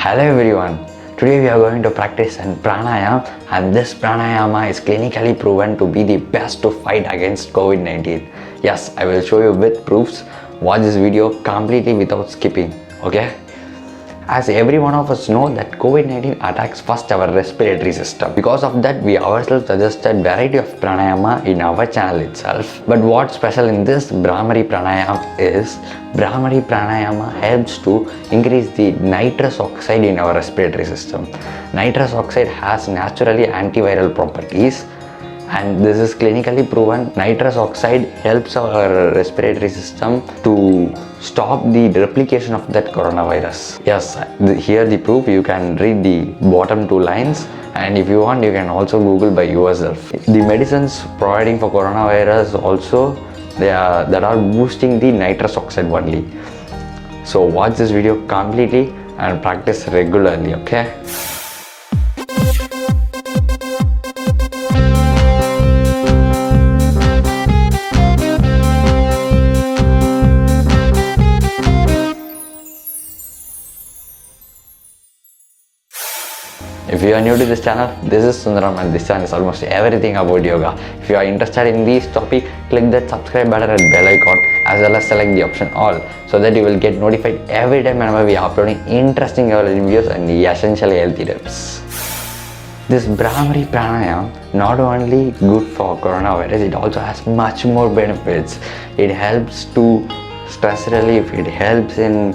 Hello everyone. Today we are going to practice an pranayama, and this pranayama is clinically proven to be the best to fight against COVID-19. Yes, I will show you with proofs. Watch this video completely without skipping. Okay? As every one of us know that COVID-19 attacks first our respiratory system. Because of that, we ourselves suggested variety of pranayama in our channel itself. But what's special in this Bhramari pranayama is Bhramari pranayama helps to increase the nitrous oxide in our respiratory system. Nitrous oxide has naturally antiviral properties, and this is clinically proven. Nitrous oxide helps our respiratory system to stop the replication of that coronavirus. Yes, here the proof. You can read the bottom two lines, and if you want you can also Google by yourself. The medicines providing for coronavirus also that are boosting the nitrous oxide only. So watch this video completely and practice regularly. Okay? If you are new to this channel, this is Sundaram, and this channel is almost everything about yoga. If you are interested in this topic, click that subscribe button and bell icon, as well as select the option all, so that you will get notified every time whenever we are uploading interesting videos and essentially healthy tips. This Bhramari pranayama not only good for coronavirus, it also has much more benefits. It helps to stress relief, it helps in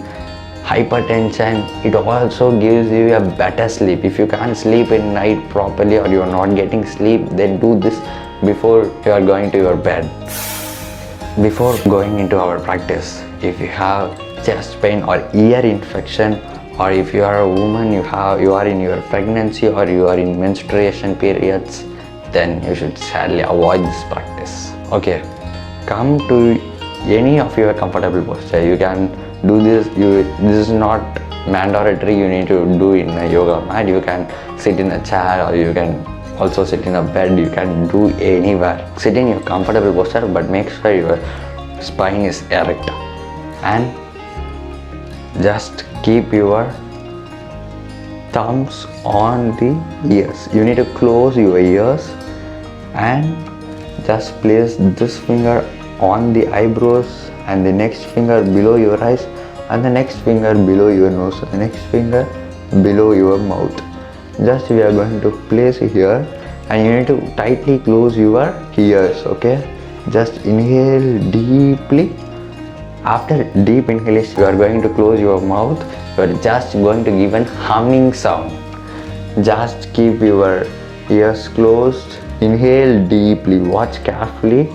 hypertension, it also gives you a better sleep. If you can't sleep at night properly or you are not getting sleep, then do this before you are going to your bed. Before going into our practice, if you have chest pain or ear infection, or if you are a woman, you are in your pregnancy or you are in menstruation periods, then you should sadly avoid this practice. Okay, come to any of your comfortable posture. You can do this. This is not mandatory you need to do in a yoga mat. You can sit in a chair, or you can also sit in a bed. You can do anywhere. Sit in your comfortable posture, but make sure your spine is erect, and just keep your thumbs on the ears. You need to close your ears and just place this finger on the eyebrows, and the next finger below your eyes, and the next finger below your nose, the next finger below your mouth. Just we are going to place here, and you need to tightly close your ears. Okay, just inhale deeply. After deep inhalation, you are going to close your mouth. You are just going to give an humming sound. Just keep your ears closed. Inhale deeply. Watch carefully.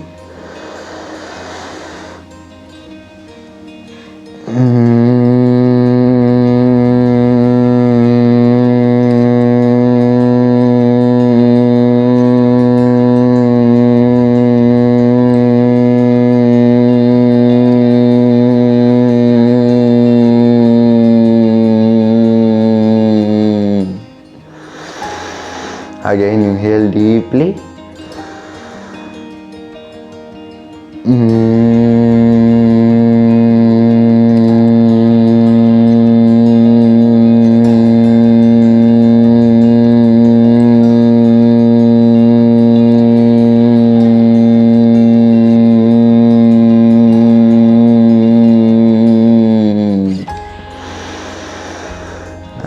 Again, inhale deeply.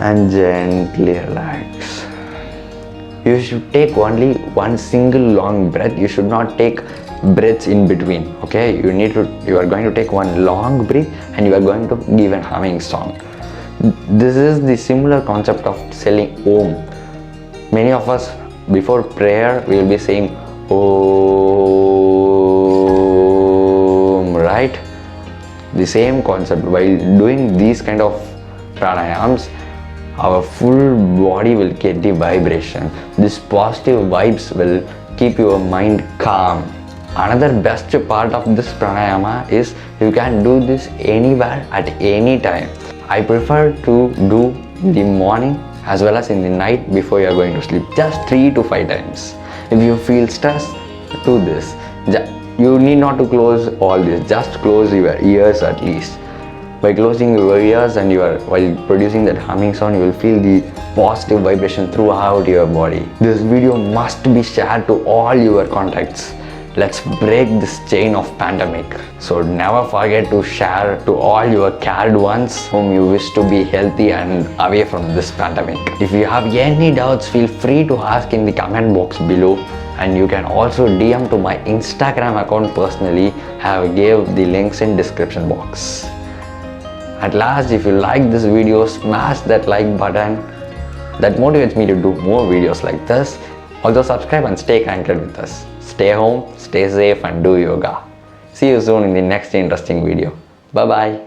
And gently relax. You should take only one single long breath. You should not take breaths in between. Okay, you are going to take one long breath, and you are going to give an humming song. This is the similar concept of saying Om. Many of us before prayer we will be saying Om, right? The same concept. While doing these kind of pranayams, our full body will get the vibration. These positive vibes will keep your mind calm. Another best part of this pranayama is you can do this anywhere at any time. I prefer to do in the morning as well as in the night before you are going to sleep. Just 3 to 5 times. If you feel stressed, do this. You need not to close all this. Just close your ears at least. By closing your ears and while producing that humming sound, you will feel the positive vibration throughout your body. This video must be shared to all your contacts. Let's break this chain of pandemic. So never forget to share to all your cared ones whom you wish to be healthy and away from this pandemic. If you have any doubts, feel free to ask in the comment box below, and you can also DM to my Instagram account personally. I have gave the links in description box. At last, if you like this video, smash that like button. That motivates me to do more videos like this. Also subscribe and stay connected with us. Stay home, stay safe and do yoga. See you soon in the next interesting video. Bye bye.